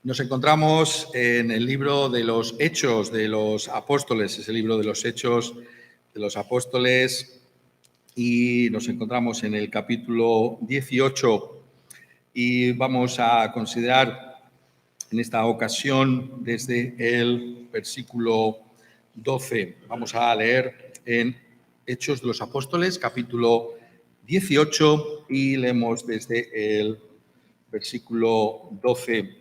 Nos encontramos en el libro de los Hechos de los Apóstoles, es el libro de los Hechos de los Apóstoles, y nos encontramos en el capítulo 18 y vamos a considerar en esta ocasión desde el versículo 12. Vamos a leer en Hechos de los Apóstoles, capítulo 18, y leemos desde el versículo 12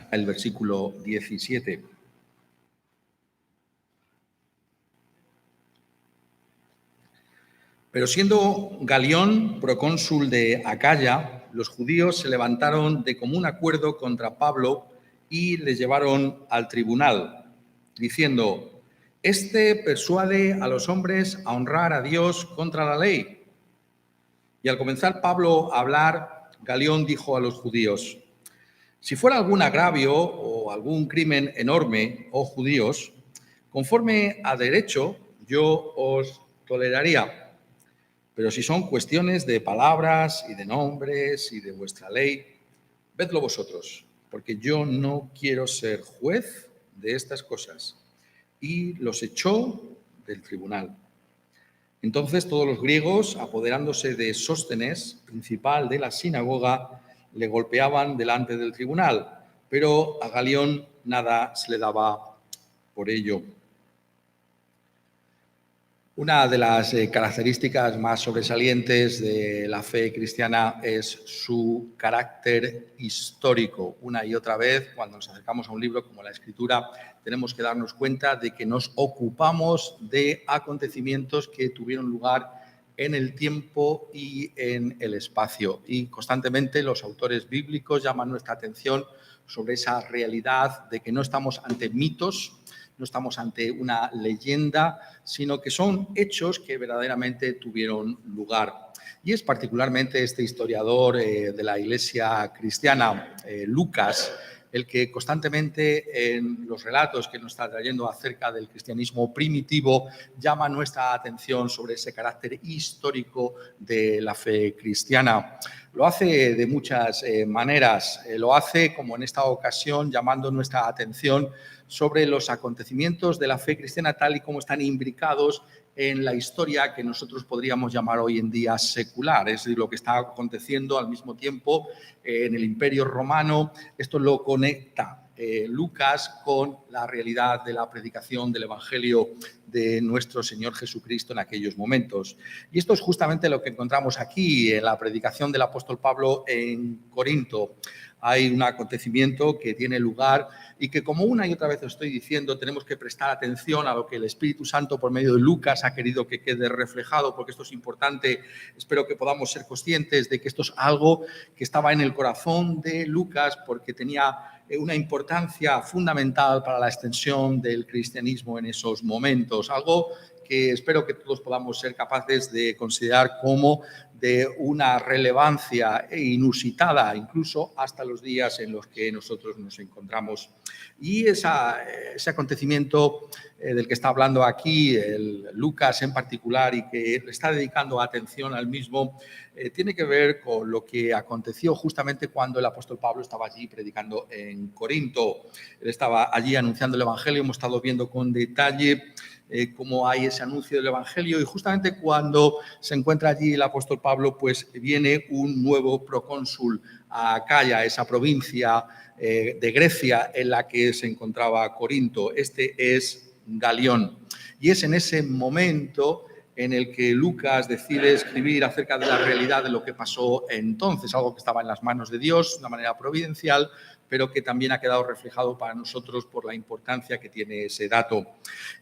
al versículo 17. Pero siendo Galión procónsul de Acaya, los judíos se levantaron de común acuerdo contra Pablo y le llevaron al tribunal, diciendo: «Este persuade a los hombres a honrar a Dios contra la ley». Y al comenzar Pablo a hablar, Galión dijo a los judíos: «Si fuera algún agravio o algún crimen enorme, oh judíos, conforme a derecho, yo os toleraría. Pero si son cuestiones de palabras y de nombres y de vuestra ley, vedlo vosotros, porque yo no quiero ser juez de estas cosas». Y los echó del tribunal. Entonces todos los griegos, apoderándose de Sóstenes, principal de la sinagoga, le golpeaban delante del tribunal, pero a Galión nada se le daba por ello. Una de las características más sobresalientes de la fe cristiana es su carácter histórico. Una y otra vez, cuando nos acercamos a un libro como la Escritura, tenemos que darnos cuenta de que nos ocupamos de acontecimientos que tuvieron lugar en el tiempo y en el espacio. Y constantemente los autores bíblicos llaman nuestra atención sobre esa realidad de que no estamos ante mitos, no estamos ante una leyenda, sino que son hechos que verdaderamente tuvieron lugar. Y es particularmente este historiador de la Iglesia cristiana, Lucas, el que constantemente en los relatos que nos está trayendo acerca del cristianismo primitivo llama nuestra atención sobre ese carácter histórico de la fe cristiana. Lo hace de muchas maneras. Lo hace, como en esta ocasión, llamando nuestra atención sobre los acontecimientos de la fe cristiana tal y como están imbricados en la historia que nosotros podríamos llamar hoy en día secular, es decir, lo que está aconteciendo al mismo tiempo en el Imperio Romano. Esto lo conecta Lucas con la realidad de la predicación del Evangelio de nuestro Señor Jesucristo en aquellos momentos. Y esto es justamente lo que encontramos aquí en la predicación del apóstol Pablo en Corinto. Hay un acontecimiento que tiene lugar y que, como una y otra vez os estoy diciendo, tenemos que prestar atención a lo que el Espíritu Santo por medio de Lucas ha querido que quede reflejado, porque esto es importante. Espero que podamos ser conscientes de que esto es algo que estaba en el corazón de Lucas porque tenía una importancia fundamental para la extensión del cristianismo en esos momentos, algo que espero que todos podamos ser capaces de considerar como de una relevancia inusitada, incluso hasta los días en los que nosotros nos encontramos. Y ese acontecimiento del que está hablando aquí Lucas en particular y que le está dedicando atención al mismo, tiene que ver con lo que aconteció justamente cuando el apóstol Pablo estaba allí predicando en Corinto. Él estaba allí anunciando el Evangelio, hemos estado viendo con detalle cómo hay ese anuncio del Evangelio, y justamente cuando se encuentra allí el apóstol Pablo, pues viene un nuevo procónsul a Acaya, esa provincia de Grecia en la que se encontraba Corinto. Este es Galión. Y es en ese momento en el que Lucas decide escribir acerca de la realidad de lo que pasó entonces, algo que estaba en las manos de Dios de una manera providencial, pero que también ha quedado reflejado para nosotros por la importancia que tiene ese dato.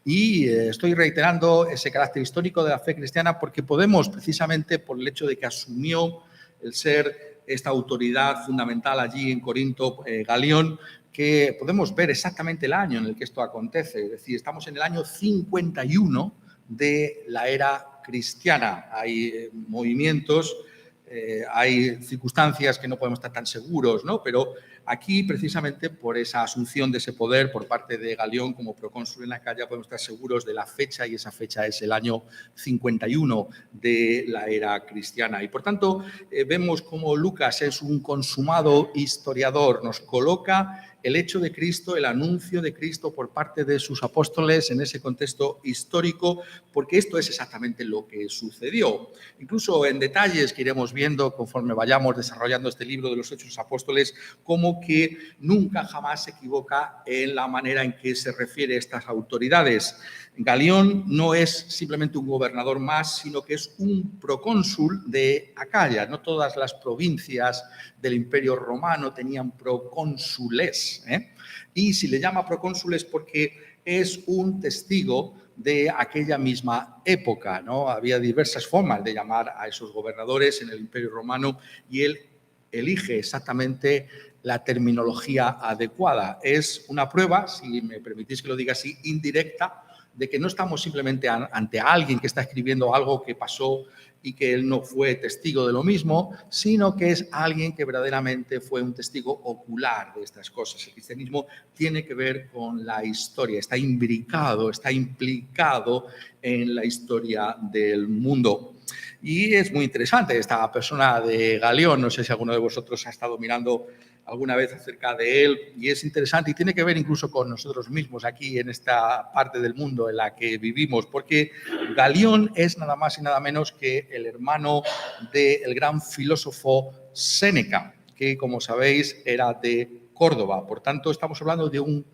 Y estoy reiterando ese carácter histórico de la fe cristiana porque podemos, precisamente por el hecho de que asumió el ser esta autoridad fundamental allí en Corinto, Galión, que podemos ver exactamente el año en el que esto acontece. Es decir, estamos en el año 51 de la era cristiana. Hay movimientos, hay circunstancias que no podemos estar tan seguros, ¿no? Pero aquí, precisamente por esa asunción de ese poder por parte de Galión como procónsul en Acaya, podemos estar seguros de la fecha, y esa fecha es el año 51 de la era cristiana. Y, por tanto, vemos cómo Lucas es un consumado historiador, nos coloca el hecho de Cristo, el anuncio de Cristo por parte de sus apóstoles en ese contexto histórico, porque esto es exactamente lo que sucedió. Incluso en detalles que iremos viendo conforme vayamos desarrollando este libro de los Hechos de los Apóstoles, como que nunca jamás se equivoca en la manera en que se refiere a estas autoridades. Galión no es simplemente un gobernador más, sino que es un procónsul de Acaya. No todas las provincias del Imperio Romano tenían procónsules, y si le llama procónsules porque es un testigo de aquella misma época, ¿no? Había diversas formas de llamar a esos gobernadores en el Imperio Romano y él elige exactamente la terminología adecuada. Es una prueba, si me permitís que lo diga así, indirecta, de que no estamos simplemente ante alguien que está escribiendo algo que pasó y que él no fue testigo de lo mismo, sino que es alguien que verdaderamente fue un testigo ocular de estas cosas. El cristianismo tiene que ver con la historia, está imbricado, está implicado en la historia del mundo. Y es muy interesante esta persona de Galión, no sé si alguno de vosotros ha estado mirando alguna vez acerca de él, y es interesante y tiene que ver incluso con nosotros mismos aquí en esta parte del mundo en la que vivimos, porque Galión es nada más y nada menos que el hermano del gran filósofo Séneca, que, como sabéis, era de Córdoba. Por tanto, estamos hablando de un,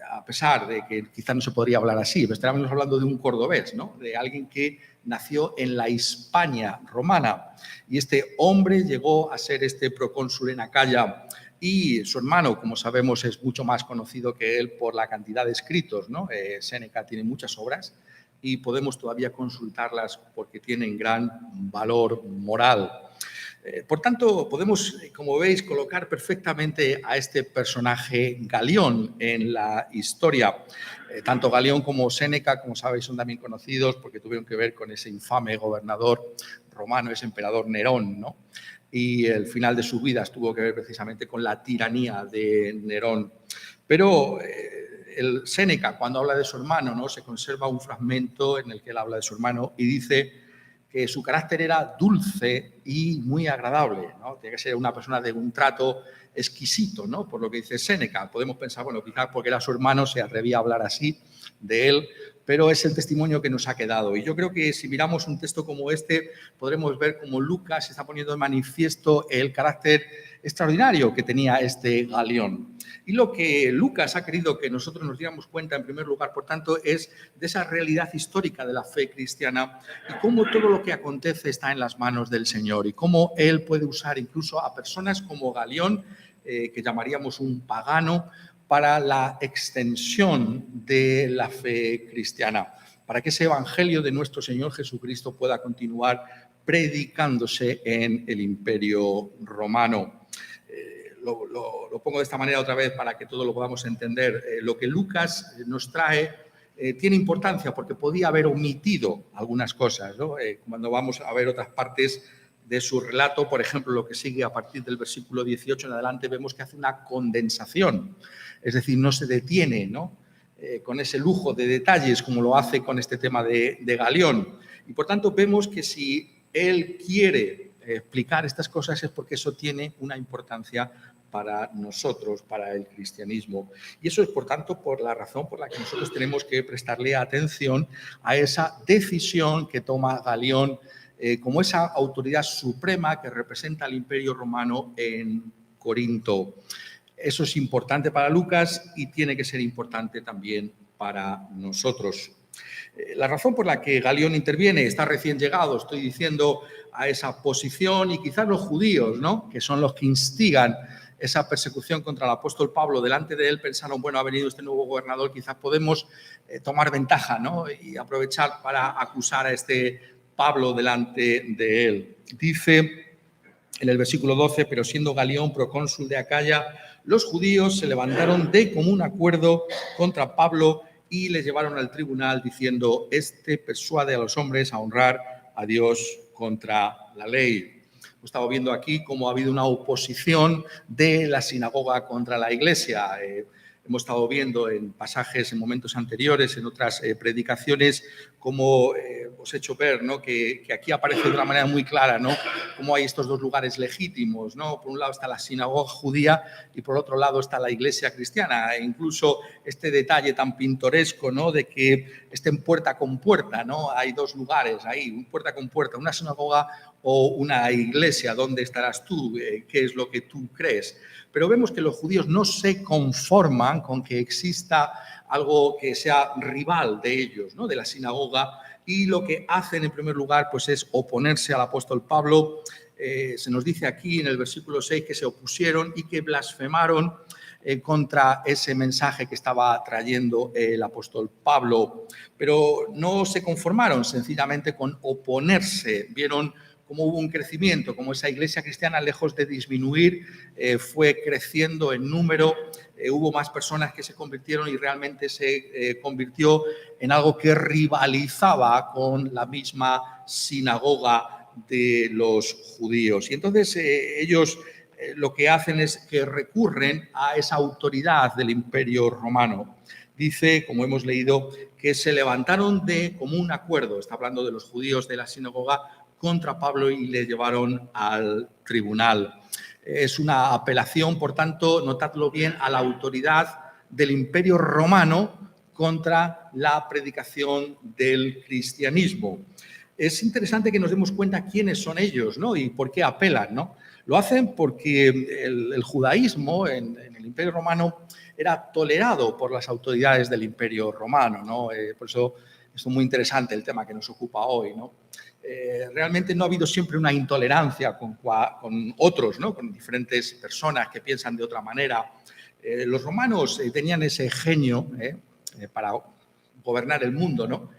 a pesar de que quizá no se podría hablar así, pero estamos hablando de un cordobés, ¿no? De alguien que nació en la Hispania romana. Y este hombre llegó a ser este procónsul en Acaya, y su hermano, como sabemos, es mucho más conocido que él por la cantidad de escritos, ¿no? Séneca tiene muchas obras y podemos todavía consultarlas porque tienen gran valor moral. Por tanto, podemos, como veis, colocar perfectamente a este personaje Galión en la historia. Tanto Galión como Séneca, como sabéis, son también conocidos porque tuvieron que ver con ese infame gobernador romano, ese emperador Nerón, ¿no? Y el final de sus vidas tuvo que ver precisamente con la tiranía de Nerón. Pero el Séneca, cuando habla de su hermano, ¿no? Se conserva un fragmento en el que él habla de su hermano y dice que su carácter era dulce y muy agradable, ¿no? Tiene que ser una persona de un trato exquisito, ¿no? Por lo que dice Séneca. Podemos pensar, bueno, quizás porque era su hermano se atrevía a hablar así de él, pero es el testimonio que nos ha quedado. Y yo creo que si miramos un texto como este, podremos ver cómo Lucas está poniendo de manifiesto el carácter extraordinario que tenía este Galión. Y lo que Lucas ha querido que nosotros nos diéramos cuenta, en primer lugar, por tanto, es de esa realidad histórica de la fe cristiana y cómo todo lo que acontece está en las manos del Señor y cómo Él puede usar incluso a personas como Galión, que llamaríamos un pagano, para la extensión de la fe cristiana, para que ese evangelio de nuestro Señor Jesucristo pueda continuar predicándose en el Imperio Romano. Lo pongo de esta manera otra vez para que todo lo podamos entender. Lo que Lucas nos trae tiene importancia porque podía haber omitido algunas cosas, ¿no? Cuando vamos a ver otras partes de su relato, por ejemplo, lo que sigue a partir del versículo 18 en adelante, vemos que hace una condensación, es decir, no se detiene, ¿no? Con ese lujo de detalles como lo hace con este tema de Galión. Y por tanto vemos que si él quiere explicar estas cosas es porque eso tiene una importancia para nosotros, para el cristianismo. Y eso es, por tanto, por la razón por la que nosotros tenemos que prestarle atención a esa decisión que toma Galión como esa autoridad suprema que representa al Imperio Romano en Corinto. Eso es importante para Lucas y tiene que ser importante también para nosotros. La razón por la que Galión interviene, está recién llegado, estoy diciendo, a esa posición, y quizás los judíos, ¿no?, que son los que instigan esa persecución contra el apóstol Pablo, delante de él pensaron, bueno, ha venido este nuevo gobernador, quizás podemos tomar ventaja, ¿no?, y aprovechar para acusar a este Pablo delante de él. Dice en el versículo 12, pero siendo Galión procónsul de Acaya, los judíos se levantaron de común acuerdo contra Pablo y le llevaron al tribunal diciendo, este persuade a los hombres a honrar a Dios contra la ley. Hemos estado viendo aquí cómo ha habido una oposición de la sinagoga contra la Iglesia. Hemos estado viendo en pasajes, en momentos anteriores, en otras predicaciones, cómo os he hecho ver, ¿no?, que aquí aparece de una manera muy clara, ¿no?, cómo hay estos dos lugares legítimos, ¿no? Por un lado está la sinagoga judía y por otro lado está la Iglesia cristiana. E incluso este detalle tan pintoresco, ¿no?, de que estén puerta con puerta, ¿no? Hay dos lugares ahí, un puerta con puerta, una sinagoga o una iglesia. ¿Dónde estarás tú? ¿Qué es lo que tú crees? Pero vemos que los judíos no se conforman con que exista algo que sea rival de ellos, ¿no?, de la sinagoga, y lo que hacen en primer lugar pues es oponerse al apóstol Pablo. Se nos dice aquí en el versículo 6 que se opusieron y que blasfemaron contra ese mensaje que estaba trayendo el apóstol Pablo. Pero no se conformaron sencillamente con oponerse. Vieron cómo hubo un crecimiento, cómo esa iglesia cristiana, lejos de disminuir, fue creciendo en número, hubo más personas que se convirtieron y realmente se convirtió en algo que rivalizaba con la misma sinagoga de los judíos. Y entonces ellos lo que hacen es que recurren a esa autoridad del Imperio Romano. Dice, como hemos leído, que se levantaron de común acuerdo, está hablando de los judíos de la sinagoga, contra Pablo y le llevaron al tribunal. Es una apelación, por tanto, notadlo bien, a la autoridad del Imperio Romano contra la predicación del cristianismo. Es interesante que nos demos cuenta quiénes son ellos, ¿no?, y por qué apelan, ¿no? Lo hacen porque el judaísmo en el Imperio Romano era tolerado por las autoridades del Imperio Romano, ¿no? Por eso es muy interesante el tema que nos ocupa hoy, ¿no? Realmente no ha habido siempre una intolerancia con otros, ¿no?, con diferentes personas que piensan de otra manera. Los romanos tenían ese genio para gobernar el mundo, ¿no?,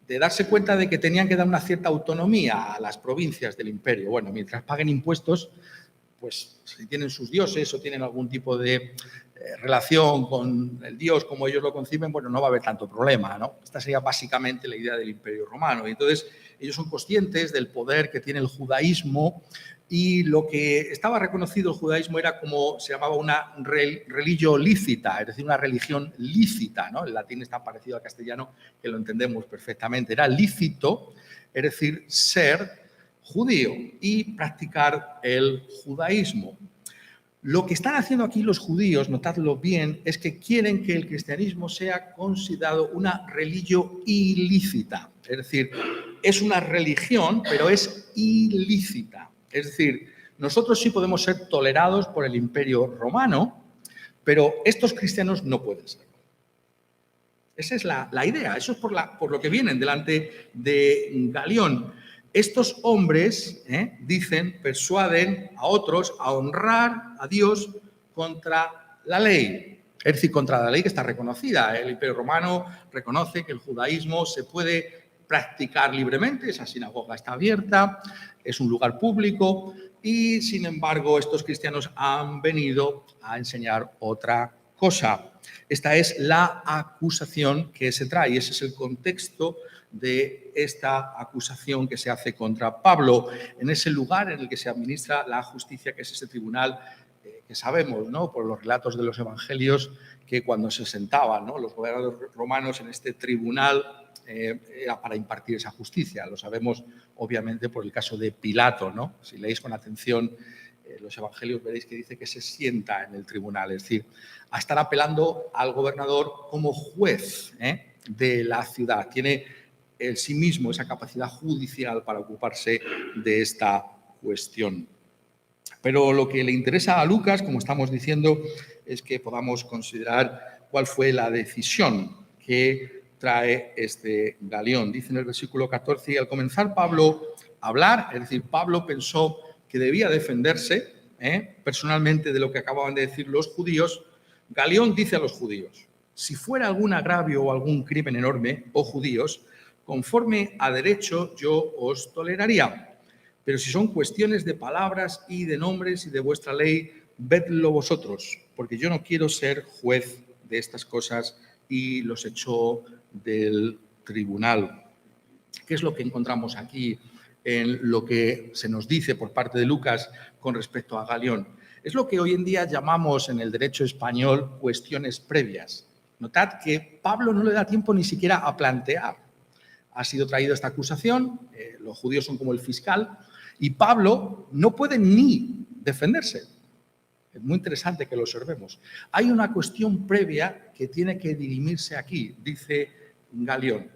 de darse cuenta de que tenían que dar una cierta autonomía a las provincias del imperio. Bueno, mientras paguen impuestos, pues si tienen sus dioses o tienen algún tipo de relación con el dios como ellos lo conciben, bueno, no va a haber tanto problema, ¿no? Esta sería básicamente la idea del Imperio Romano. Y entonces ellos son conscientes del poder que tiene el judaísmo, y lo que estaba reconocido el judaísmo era como se llamaba una religio lícita, es decir, una religión lícita, ¿no? El latín está parecido al castellano, que lo entendemos perfectamente. Era lícito, es decir, ser judío y practicar el judaísmo. Lo que están haciendo aquí los judíos, notadlo bien, es que quieren que el cristianismo sea considerado una religio ilícita. Es decir, es una religión, pero es ilícita. Es decir, nosotros sí podemos ser tolerados por el Imperio Romano, pero estos cristianos no pueden serlo. Esa es la idea, eso es por lo que vienen delante de Galión. Estos hombres, dicen, persuaden a otros a honrar a Dios contra la ley. Es decir, contra la ley que está reconocida. El Imperio Romano reconoce que el judaísmo se puede practicar libremente, esa sinagoga está abierta, es un lugar público, y sin embargo estos cristianos han venido a enseñar otra cosa. Esta es la acusación que se trae, ese es el contexto de esta acusación que se hace contra Pablo, en ese lugar en el que se administra la justicia, que es ese tribunal que sabemos, ¿no?, por los relatos de los evangelios, que cuando se sentaban, ¿no?, los gobernadores romanos en este tribunal era para impartir esa justicia. Lo sabemos obviamente por el caso de Pilato, ¿no? Si leéis con atención los evangelios veréis que dice que se sienta en el tribunal, es decir, a estar apelando al gobernador como juez de la ciudad. Tiene en sí mismo esa capacidad judicial para ocuparse de esta cuestión. Pero lo que le interesa a Lucas, como estamos diciendo, es que podamos considerar cuál fue la decisión que trae este Galión. Dice en el versículo 14, y al comenzar Pablo a hablar, es decir, Pablo pensó que debía defenderse personalmente de lo que acababan de decir los judíos. Galión dice a los judíos, si fuera algún agravio o algún crimen enorme, oh judíos, conforme a derecho yo os toleraría. Pero si son cuestiones de palabras y de nombres y de vuestra ley, vedlo vosotros, porque yo no quiero ser juez de estas cosas, y los echó del tribunal. ¿Qué es lo que encontramos aquí en lo que se nos dice por parte de Lucas con respecto a Galión. Es lo que hoy en día llamamos en el derecho español cuestiones previas. Notad que Pablo no le da tiempo ni siquiera a plantear. Ha sido traída esta acusación, los judíos son como el fiscal, y Pablo no puede ni defenderse. Es muy interesante que lo observemos. Hay una cuestión previa que tiene que dirimirse aquí, dice Galión.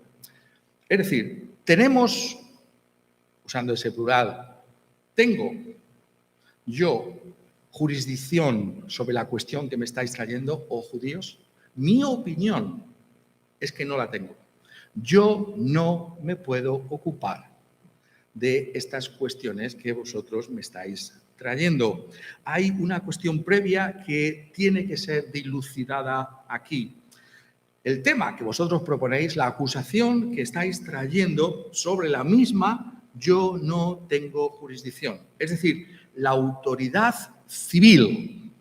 Es decir, tenemos, usando ese plural, tengo yo jurisdicción sobre la cuestión que me estáis trayendo, oh judíos. Mi opinión es que no la tengo. Yo no me puedo ocupar de estas cuestiones que vosotros me estáis trayendo. Hay una cuestión previa que tiene que ser dilucidada aquí. El tema que vosotros proponéis, la acusación que estáis trayendo sobre la misma, yo no tengo jurisdicción. Es decir, la autoridad civil,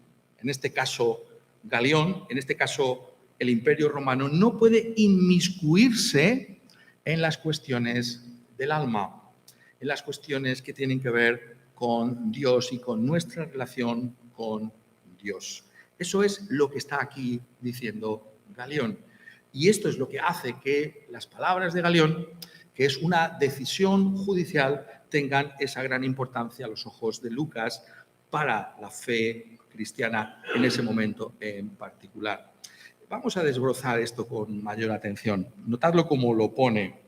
en este caso Galión, en este caso el Imperio Romano, no puede inmiscuirse en las cuestiones del alma, en las cuestiones que tienen que ver con Dios y con nuestra relación con Dios. Eso es lo que está aquí diciendo Galión. Y esto es lo que hace que las palabras de Galión, que es una decisión judicial, tengan esa gran importancia a los ojos de Lucas para la fe cristiana en ese momento en particular. Vamos a desbrozar esto con mayor atención. Notadlo como lo pone.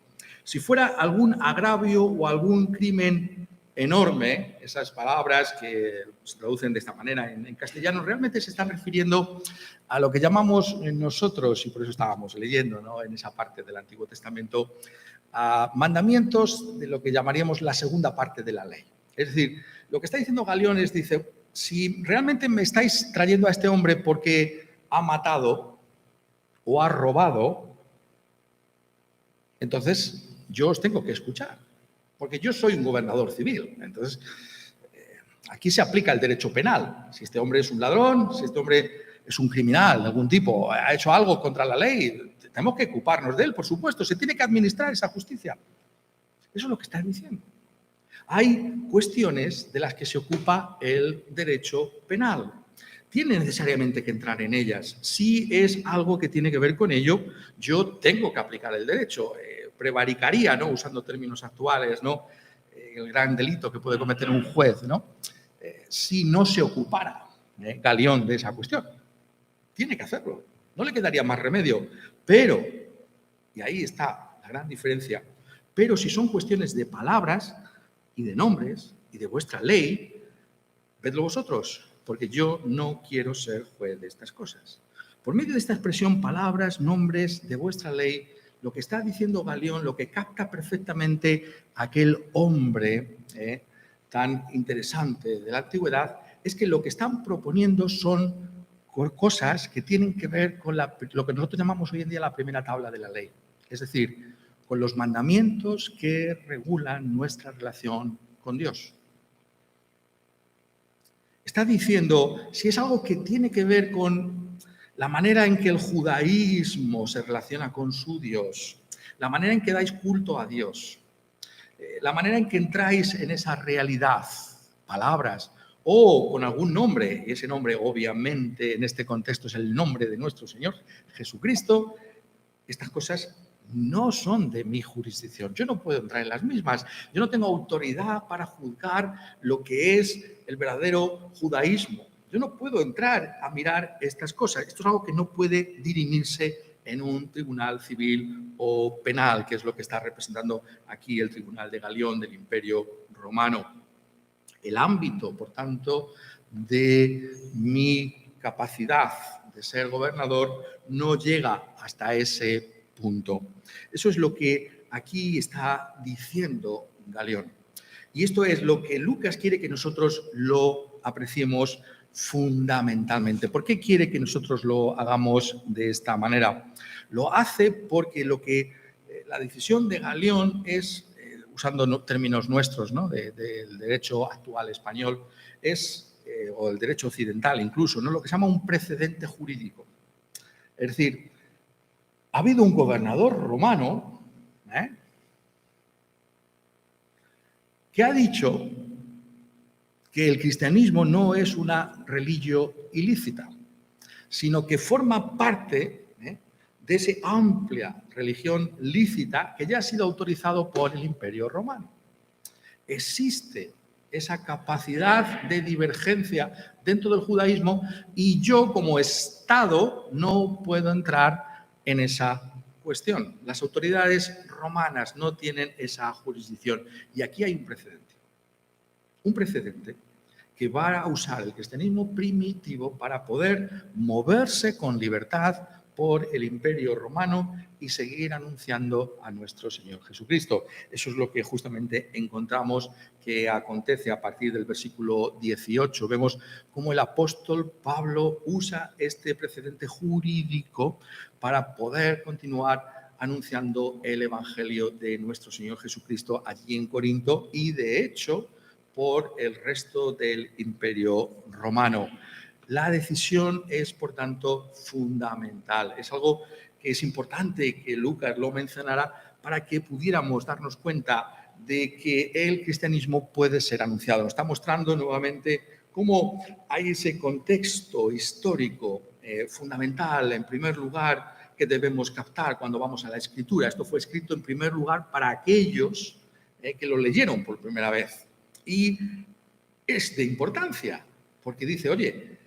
Si fuera algún agravio o algún crimen enorme, esas palabras que se traducen de esta manera en castellano, realmente se están refiriendo a lo que llamamos nosotros, y por eso estábamos leyendo, ¿no?, en esa parte del Antiguo Testamento, a mandamientos de lo que llamaríamos la segunda parte de la ley. Es decir, lo que está diciendo Galión es, dice, si realmente me estáis trayendo a este hombre porque ha matado o ha robado, entonces yo os tengo que escuchar, porque yo soy un gobernador civil. Entonces, aquí se aplica el derecho penal. Si este hombre es un ladrón, si este hombre es un criminal de algún tipo, ha hecho algo contra la ley, tenemos que ocuparnos de él, por supuesto. Se tiene que administrar esa justicia. Eso es lo que está diciendo. Hay cuestiones de las que se ocupa el derecho penal. Tiene necesariamente que entrar en ellas. Si es algo que tiene que ver con ello, yo tengo que aplicar el derecho. Prevaricaría, ¿no?, usando términos actuales, ¿no?, el gran delito que puede cometer un juez, ¿no?, si no se ocupara Galión de esa cuestión. Tiene que hacerlo. No le quedaría más remedio. Pero, y ahí está la gran diferencia, pero si son cuestiones de palabras y de nombres y de vuestra ley, vedlo vosotros, porque yo no quiero ser juez de estas cosas. Por medio de esta expresión, palabras, nombres de vuestra ley, lo que está diciendo Galión, lo que capta perfectamente aquel hombre tan interesante de la antigüedad, es que lo que están proponiendo son cosas que tienen que ver con lo que nosotros llamamos hoy en día la primera tabla de la ley. Es decir, con los mandamientos que regulan nuestra relación con Dios. Está diciendo, si es algo que tiene que ver con la manera en que el judaísmo se relaciona con su Dios, la manera en que dais culto a Dios, la manera en que entráis en esa realidad, palabras, o con algún nombre, y ese nombre obviamente en este contexto es el nombre de nuestro Señor Jesucristo, estas cosas no son de mi jurisdicción. Yo no puedo entrar en las mismas. Yo no tengo autoridad para juzgar lo que es el verdadero judaísmo. Yo no puedo entrar a mirar estas cosas. Esto es algo que no puede dirimirse en un tribunal civil o penal, que es lo que está representando aquí el tribunal de Galión del Imperio Romano. El ámbito, por tanto, de mi capacidad de ser gobernador no llega hasta ese punto. Eso es lo que aquí está diciendo Galión. Y esto es lo que Lucas quiere que nosotros lo apreciemos fundamentalmente. ¿Por qué quiere que nosotros lo hagamos de esta manera? Lo hace porque la decisión de Galión es, usando términos nuestros, ¿no?, del derecho actual español, o el derecho occidental incluso, ¿no?, lo que se llama un precedente jurídico. Es decir, ha habido un gobernador romano que ha dicho que el cristianismo no es una religión ilícita, sino que forma parte de esa amplia religión lícita que ya ha sido autorizado por el Imperio Romano. Existe esa capacidad de divergencia dentro del judaísmo y yo como Estado no puedo entrar en esa cuestión. Las autoridades romanas no tienen esa jurisdicción y aquí hay un precedente que va a usar el cristianismo primitivo para poder moverse con libertad por el Imperio Romano y seguir anunciando a nuestro Señor Jesucristo. Eso es lo que justamente encontramos que acontece a partir del versículo 18. Vemos cómo el apóstol Pablo usa este precedente jurídico para poder continuar anunciando el Evangelio de nuestro Señor Jesucristo allí en Corinto y, de hecho, por el resto del Imperio Romano. La decisión es, por tanto, fundamental. Es algo que es importante que Lucas lo mencionara para que pudiéramos darnos cuenta de que el cristianismo puede ser anunciado. Nos está mostrando nuevamente cómo hay ese contexto histórico fundamental, en primer lugar, que debemos captar cuando vamos a la Escritura. Esto fue escrito en primer lugar para aquellos que lo leyeron por primera vez. Y es de importancia, porque dice, oye,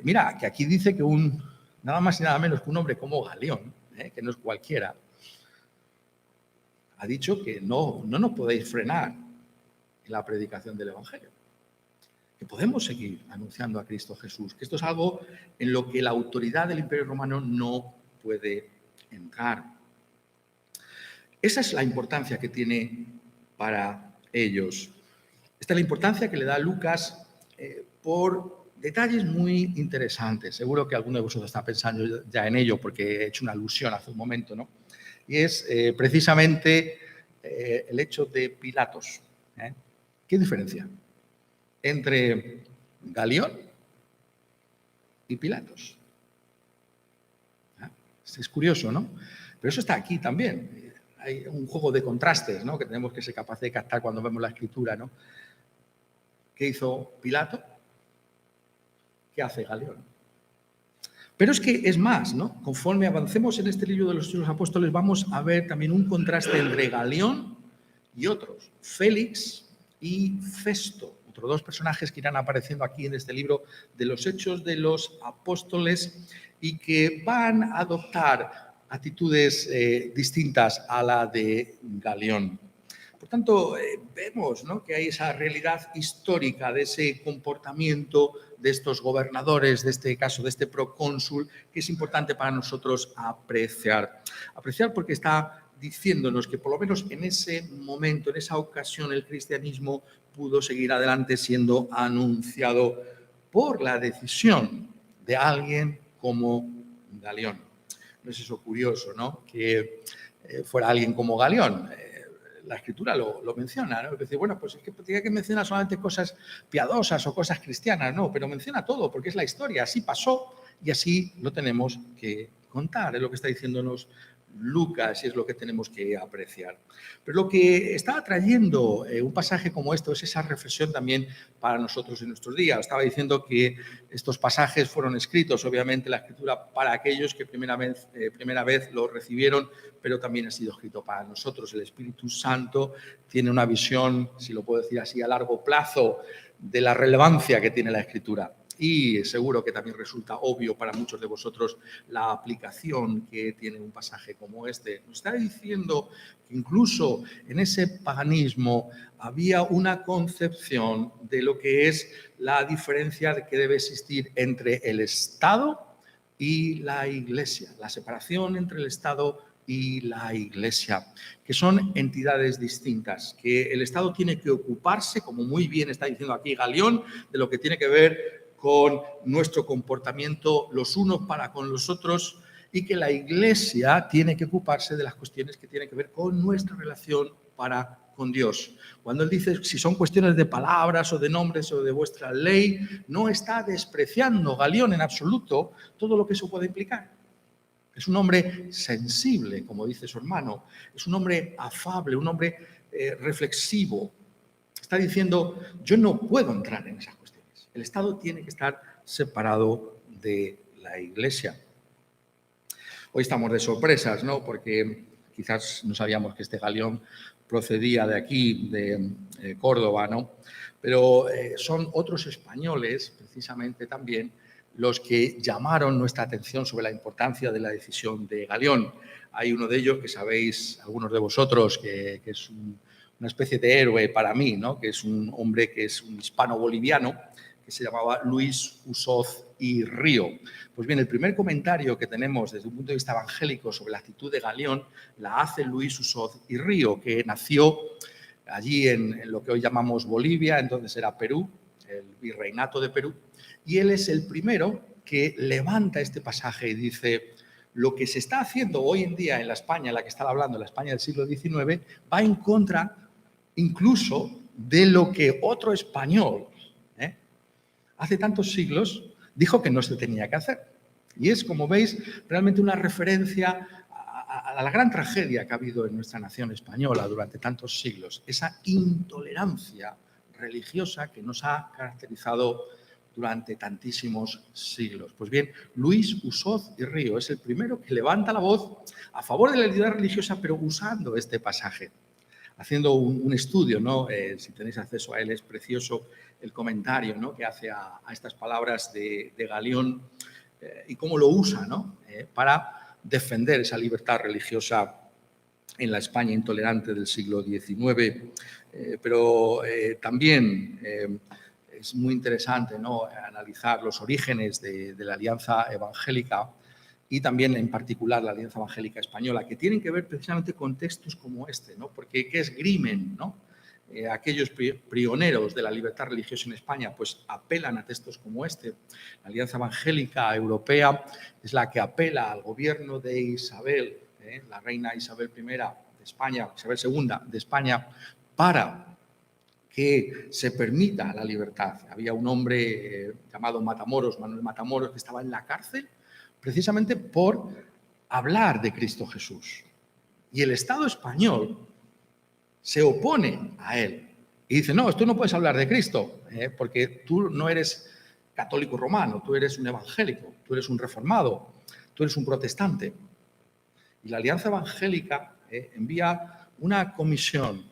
mira, que aquí dice que nada más y nada menos que un hombre como Galión, que no es cualquiera, ha dicho que no nos podéis frenar en la predicación del Evangelio, que podemos seguir anunciando a Cristo Jesús, que esto es algo en lo que la autoridad del Imperio Romano no puede entrar. Esa es la importancia que tiene para ellos. Esta es la importancia que le da Lucas por detalles muy interesantes. Seguro que alguno de vosotros está pensando ya en ello porque he hecho una alusión hace un momento, ¿no? Y es precisamente el hecho de Pilatos. ¿Qué diferencia entre Galión y Pilatos? Es curioso, ¿no? Pero eso está aquí también. Hay un juego de contrastes, ¿no?, que tenemos que ser capaces de captar cuando vemos la Escritura, ¿no? ¿Qué hizo Pilato? ¿Qué hace Galión? Pero es que es más, ¿no? Conforme avancemos en este libro de los Hechos de los Apóstoles, vamos a ver también un contraste entre Galión y otros, Félix y Festo, otros dos personajes que irán apareciendo aquí en este libro de los Hechos de los Apóstoles y que van a adoptar actitudes distintas a la de Galión. Por tanto, vemos, ¿no?, que hay esa realidad histórica de ese comportamiento de estos gobernadores, de este caso, de este procónsul, que es importante para nosotros apreciar. Apreciar porque está diciéndonos que por lo menos en ese momento, en esa ocasión, el cristianismo pudo seguir adelante siendo anunciado por la decisión de alguien como Galión. No es eso curioso, ¿no?, que fuera alguien como Galión. La Escritura lo menciona, ¿no? Es decir, bueno, pues es que tiene que mencionar solamente cosas piadosas o cosas cristianas, no, pero menciona todo, porque es la historia, así pasó y así lo tenemos que contar, es lo que está diciéndonos Lucas y es lo que tenemos que apreciar. Pero lo que está trayendo un pasaje como esto es esa reflexión también para nosotros en nuestros días. Estaba diciendo que estos pasajes fueron escritos, obviamente, la Escritura para aquellos que primera vez lo recibieron, pero también ha sido escrito para nosotros. El Espíritu Santo tiene una visión, si lo puedo decir así, a largo plazo de la relevancia que tiene la Escritura. Y seguro que también resulta obvio para muchos de vosotros la aplicación que tiene un pasaje como este. Nos está diciendo que incluso en ese paganismo había una concepción de lo que es la diferencia que debe existir entre el Estado y la Iglesia, la separación entre el Estado y la Iglesia, que son entidades distintas, que el Estado tiene que ocuparse, como muy bien está diciendo aquí Galión, de lo que tiene que ver con nuestro comportamiento los unos para con los otros y que la Iglesia tiene que ocuparse de las cuestiones que tienen que ver con nuestra relación para con Dios. Cuando él dice si son cuestiones de palabras o de nombres o de vuestra ley, no está despreciando Galión en absoluto todo lo que eso puede implicar. Es un hombre sensible, como dice su hermano, es un hombre afable, un hombre reflexivo. Está diciendo, yo no puedo entrar en esas cuestiones. El Estado tiene que estar separado de la Iglesia. Hoy estamos de sorpresas, ¿no? Porque quizás no sabíamos que este galeón procedía de aquí, de Córdoba, ¿no? Pero son otros españoles, precisamente también, los que llamaron nuestra atención sobre la importancia de la decisión de Galeón. Hay uno de ellos que sabéis, algunos de vosotros, que es una especie de héroe para mí, ¿no? Que es un hombre que es un hispano-boliviano, que se llamaba Luis Usoz y Río. Pues bien, el primer comentario que tenemos desde un punto de vista evangélico sobre la actitud de Galeón la hace Luis Usoz y Río, que nació allí en lo que hoy llamamos Bolivia, entonces era Perú, el virreinato de Perú, y él es el primero que levanta este pasaje y dice: lo que se está haciendo hoy en día en la España en la que estaba hablando, la España del siglo XIX, va en contra incluso de lo que otro español, hace tantos siglos, dijo que no se tenía que hacer. Y es, como veis, realmente una referencia a la gran tragedia que ha habido en nuestra nación española durante tantos siglos, esa intolerancia religiosa que nos ha caracterizado durante tantísimos siglos. Pues bien, Luis Usoz y Río es el primero que levanta la voz a favor de la libertad religiosa, pero usando este pasaje, haciendo un estudio, ¿no? Si tenéis acceso a él, es precioso el comentario, ¿no?, que hace a estas palabras de Galeón y cómo lo usa, ¿no?, para defender esa libertad religiosa en la España intolerante del siglo XIX. Pero también es muy interesante, ¿no?, analizar los orígenes de la Alianza Evangélica y también en particular la Alianza Evangélica Española, que tienen que ver precisamente con textos como este, ¿no? Porque ¿qué esgrimen, ¿no? Aquellos pioneros de la libertad religiosa en España, pues apelan a textos como este. La Alianza Evangélica Europea es la que apela al gobierno de Isabel, la reina Isabel I de España, Isabel II de España, para que se permita la libertad. Había un hombre llamado Matamoros, Manuel Matamoros, que estaba en la cárcel precisamente por hablar de Cristo Jesús. Y el Estado español se opone a él y dice: no, tú no puedes hablar de Cristo, porque tú no eres católico romano, tú eres un evangélico, tú eres un reformado, tú eres un protestante. Y la Alianza Evangélica envía una comisión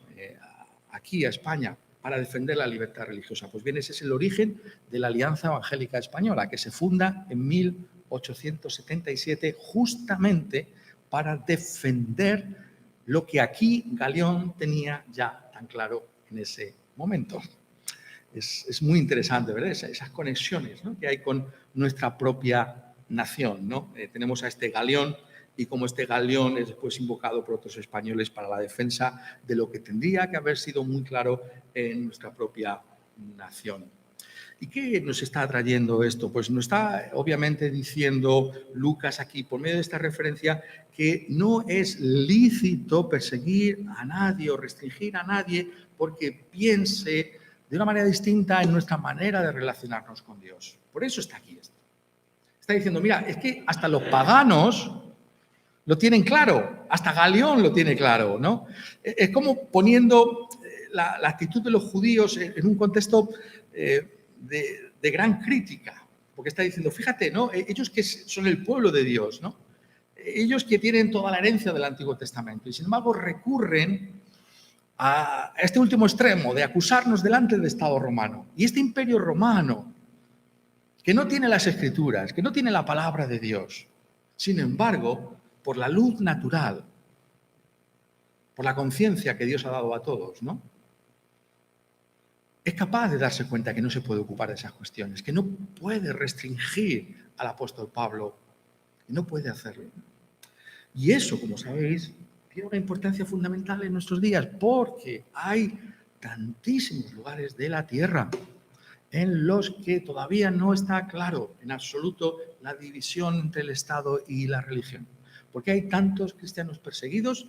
aquí a España para defender la libertad religiosa. Pues bien, ese es el origen de la Alianza Evangélica Española, que se funda en 1877 justamente para defender lo que aquí Galeón tenía ya tan claro en ese momento. Es muy interesante, ¿verdad? Esas conexiones, ¿no?, que hay con nuestra propia nación, ¿no? Tenemos a este Galeón y como este Galeón es después invocado por otros españoles para la defensa de lo que tendría que haber sido muy claro en nuestra propia nación. ¿Y qué nos está trayendo esto? Pues nos está obviamente diciendo Lucas aquí, por medio de esta referencia, que no es lícito perseguir a nadie o restringir a nadie porque piense de una manera distinta en nuestra manera de relacionarnos con Dios. Por eso está aquí esto. Está diciendo, mira, es que hasta los paganos lo tienen claro, hasta Galeón lo tiene claro, ¿no? Es como poniendo la actitud de los judíos en un contexto de gran crítica, porque está diciendo, fíjate, ¿no?, ellos que son el pueblo de Dios, ¿no?, ellos que tienen toda la herencia del Antiguo Testamento y sin embargo recurren a este último extremo de acusarnos delante del Estado romano. Y este imperio romano, que no tiene las Escrituras, que no tiene la palabra de Dios, sin embargo, por la luz natural, por la conciencia que Dios ha dado a todos, ¿no?, es capaz de darse cuenta que no se puede ocupar de esas cuestiones, que no puede restringir al apóstol Pablo, que no puede hacerlo. Y eso, como sabéis, tiene una importancia fundamental en nuestros días, porque hay tantísimos lugares de la tierra en los que todavía no está claro en absoluto la división entre el Estado y la religión. Porque hay tantos cristianos perseguidos,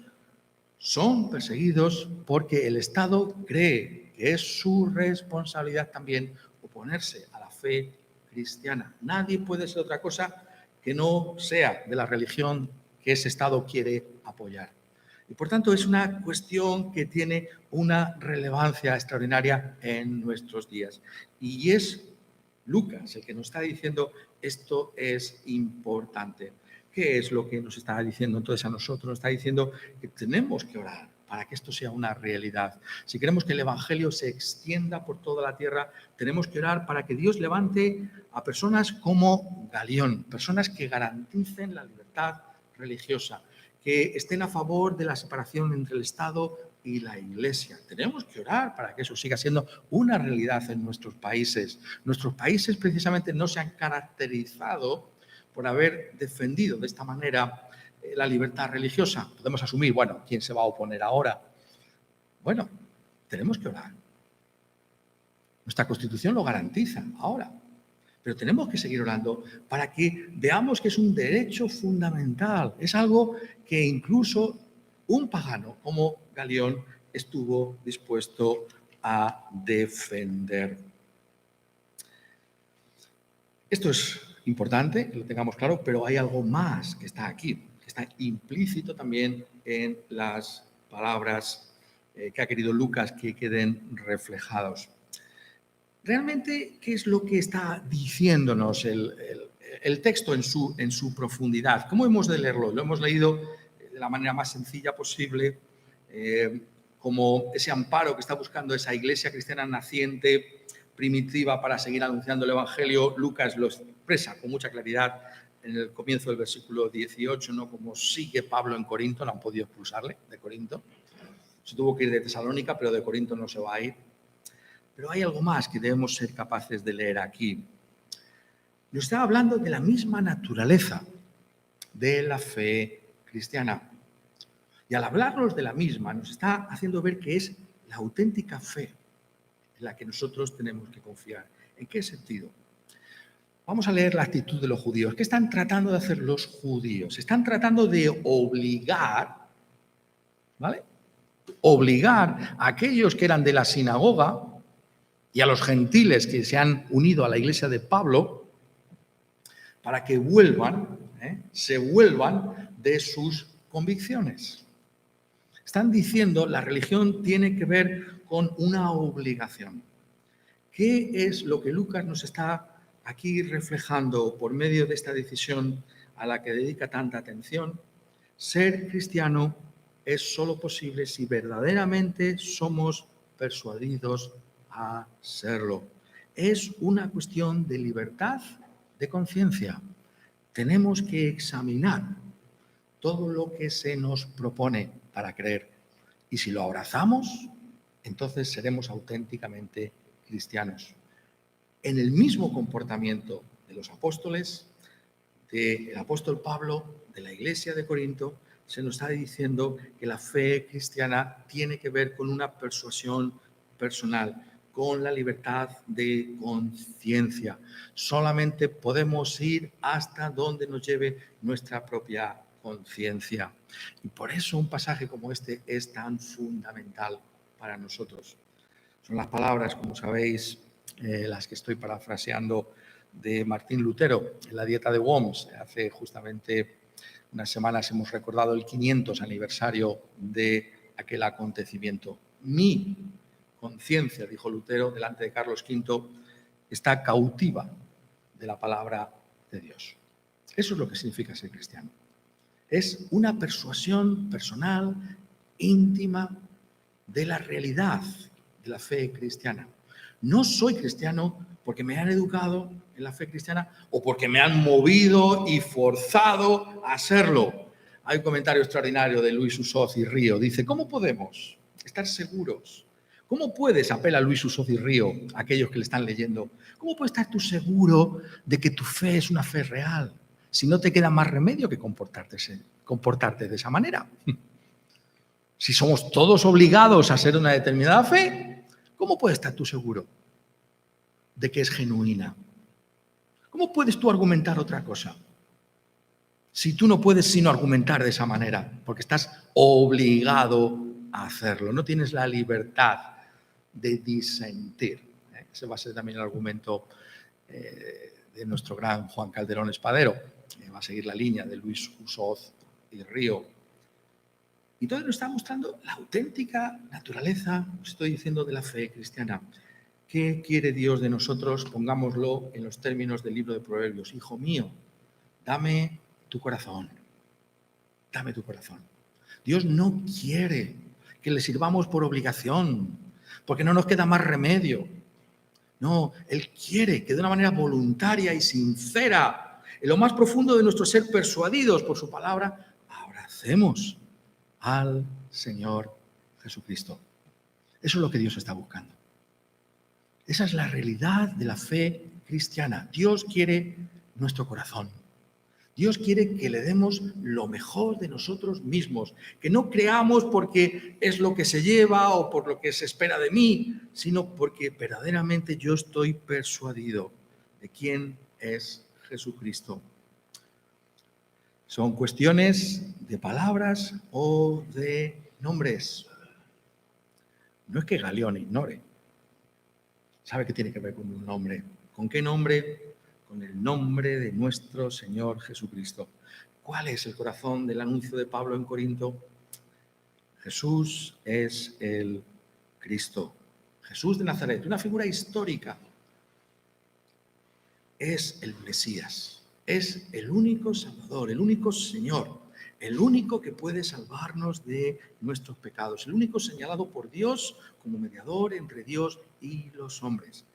son perseguidos porque el Estado cree que es su responsabilidad también oponerse a la fe cristiana. Nadie puede ser otra cosa que no sea de la religión que ese Estado quiere apoyar. Y por tanto es una cuestión que tiene una relevancia extraordinaria en nuestros días. Y es Lucas el que nos está diciendo esto es importante. ¿Qué es lo que nos está diciendo entonces a nosotros? Nos está diciendo que tenemos que orar para que esto sea una realidad. Si queremos que el Evangelio se extienda por toda la tierra, tenemos que orar para que Dios levante a personas como Galión, personas que garanticen la libertad religiosa, que estén a favor de la separación entre el Estado y la Iglesia. Tenemos que orar para que eso siga siendo una realidad en nuestros países. Nuestros países precisamente no se han caracterizado por haber defendido de esta manera la libertad religiosa. Podemos asumir, bueno, ¿quién se va a oponer ahora? Bueno, tenemos que orar. Nuestra Constitución lo garantiza ahora. Pero tenemos que seguir orando para que veamos que es un derecho fundamental. Es algo que incluso un pagano como Galión estuvo dispuesto a defender. Esto es importante, que lo tengamos claro, pero hay algo más que está aquí, que está implícito también en las palabras que ha querido Lucas que queden reflejados. Realmente, ¿qué es lo que está diciéndonos el texto en su profundidad? ¿Cómo hemos de leerlo? Lo hemos leído de la manera más sencilla posible, como ese amparo que está buscando esa iglesia cristiana naciente, primitiva, para seguir anunciando el Evangelio. Lucas lo expresa con mucha claridad en el comienzo del versículo 18, ¿no? Como sigue Pablo en Corinto, no han podido expulsarle de Corinto. Se tuvo que ir de Tesalónica, pero de Corinto no se va a ir. Pero hay algo más que debemos ser capaces de leer aquí. Nos está hablando de la misma naturaleza de la fe cristiana. Y al hablarnos de la misma, nos está haciendo ver que es la auténtica fe en la que nosotros tenemos que confiar. ¿En qué sentido? Vamos a leer la actitud de los judíos. ¿Qué están tratando de hacer los judíos? Están tratando de obligar, ¿vale? Obligar a aquellos que eran de la sinagoga y a los gentiles que se han unido a la iglesia de Pablo para que vuelvan, se vuelvan de sus convicciones. Están diciendo la religión tiene que ver con una obligación. ¿Qué es lo que Lucas nos está aquí reflejando por medio de esta decisión a la que dedica tanta atención? Ser cristiano es solo posible si verdaderamente somos persuadidos a serlo. Es una cuestión de libertad de conciencia. Tenemos que examinar todo lo que se nos propone para creer. Y si lo abrazamos, entonces seremos auténticamente cristianos. En el mismo comportamiento de los apóstoles, del apóstol Pablo, de la iglesia de Corinto, se nos está diciendo que la fe cristiana tiene que ver con una persuasión personal, con la libertad de conciencia. Solamente podemos ir hasta donde nos lleve nuestra propia conciencia. Y por eso un pasaje como este es tan fundamental para nosotros. Son las palabras, como sabéis, las que estoy parafraseando de Martín Lutero en la Dieta de Worms. Hace justamente unas semanas hemos recordado el 500 aniversario de aquel acontecimiento. Mi conciencia, dijo Lutero delante de Carlos V, está cautiva de la palabra de Dios. Eso es lo que significa ser cristiano. Es una persuasión personal, íntima, de la realidad de la fe cristiana. No soy cristiano porque me han educado en la fe cristiana o porque me han movido y forzado a serlo. Hay un comentario extraordinario de Luis Usoz y Río. Dice, ¿cómo podemos estar seguros? ¿Cómo puedes, apela Luis Usoz y Río, a aquellos que le están leyendo, cómo puedes estar tú seguro de que tu fe es una fe real si no te queda más remedio que comportarte de esa manera? Si somos todos obligados a ser una determinada fe, ¿cómo puedes estar tú seguro de que es genuina? ¿Cómo puedes tú argumentar otra cosa? Si tú no puedes sino argumentar de esa manera, porque estás obligado a hacerlo, no tienes la libertad de disentir. Ese va a ser también el argumento de nuestro gran Juan Calderón Espadero, que va a seguir la línea de Luis Usoz y Río. Entonces nos está mostrando la auténtica naturaleza, os estoy diciendo, de la fe cristiana. ¿Qué quiere Dios de nosotros? Pongámoslo en los términos del libro de Proverbios. Hijo mío, dame tu corazón. Dame tu corazón. Dios no quiere que le sirvamos por obligación, porque no nos queda más remedio. No, Él quiere que de una manera voluntaria y sincera, en lo más profundo de nuestro ser, persuadidos por su palabra, abracemos al Señor Jesucristo. Eso es lo que Dios está buscando. Esa es la realidad de la fe cristiana. Dios quiere nuestro corazón. Dios quiere que le demos lo mejor de nosotros mismos, que no creamos porque es lo que se lleva o por lo que se espera de mí, sino porque verdaderamente yo estoy persuadido de quién es Jesucristo. Son cuestiones de palabras o de nombres. No es que Galeón ignore. ¿Sabe qué tiene que ver con un nombre? ¿Con qué nombre? Con el nombre de nuestro Señor Jesucristo. ¿Cuál es el corazón del anuncio de Pablo en Corinto? Jesús es el Cristo. Jesús de Nazaret, una figura histórica. Es el Mesías. Es el único Salvador, el único Señor, el único que puede salvarnos de nuestros pecados, el único señalado por Dios como mediador entre Dios y los hombres.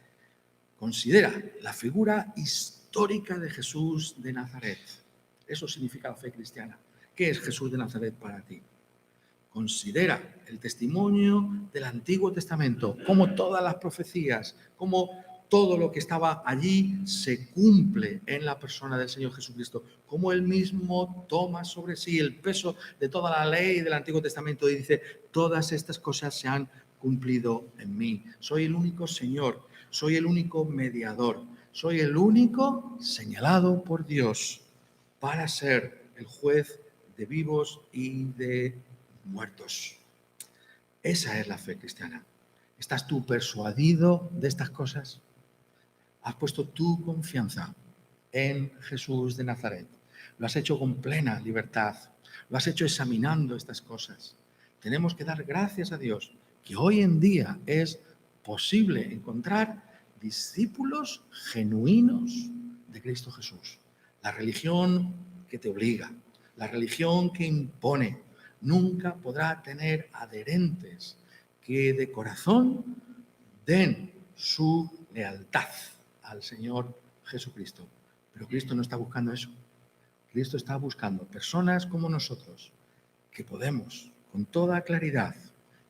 Considera la figura histórica de Jesús de Nazaret. Eso significa la fe cristiana. ¿Qué es Jesús de Nazaret para ti? Considera el testimonio del Antiguo Testamento, cómo todas las profecías, cómo todo lo que estaba allí se cumple en la persona del Señor Jesucristo, cómo Él mismo toma sobre sí el peso de toda la ley del Antiguo Testamento y dice, todas estas cosas se han cumplido en mí. Soy el único Señor, soy el único mediador, soy el único señalado por Dios para ser el juez de vivos y de muertos. Esa es la fe cristiana. ¿Estás tú persuadido de estas cosas? ¿Has puesto tu confianza en Jesús de Nazaret? Lo has hecho con plena libertad. Lo has hecho examinando estas cosas. Tenemos que dar gracias a Dios que hoy en día es posible encontrar discípulos genuinos de Cristo Jesús. La religión que te obliga, la religión que impone, nunca podrá tener adherentes que de corazón den su lealtad al Señor Jesucristo. Pero Cristo no está buscando eso. Cristo está buscando personas como nosotros que podemos con toda claridad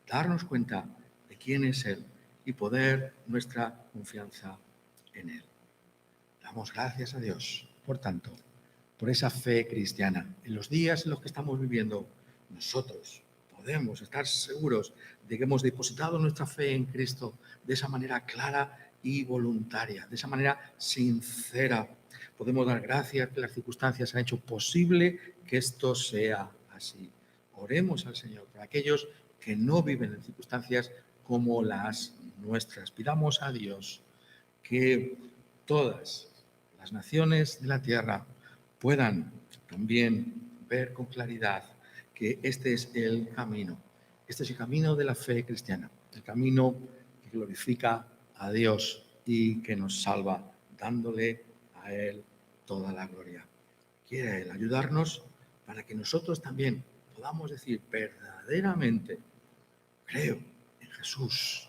darnos cuenta de quién es Él y poner nuestra confianza en Él. Damos gracias a Dios, por tanto, por esa fe cristiana. En los días en los que estamos viviendo, nosotros podemos estar seguros de que hemos depositado nuestra fe en Cristo de esa manera clara y voluntaria, de esa manera sincera. Podemos dar gracias que las circunstancias han hecho posible que esto sea así. Oremos al Señor por aquellos que no viven en circunstancias como las nuestras. Pidamos a Dios que todas las naciones de la tierra puedan también ver con claridad que este es el camino. Este es el camino de la fe cristiana, el camino que glorifica a Dios y que nos salva, dándole a Él toda la gloria. Quiere Él ayudarnos para que nosotros también podamos decir verdaderamente, creo en Jesús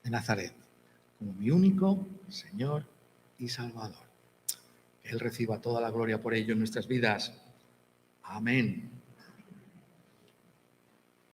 de Nazaret como mi único Señor y Salvador. Que Él reciba toda la gloria por ello en nuestras vidas. Amén.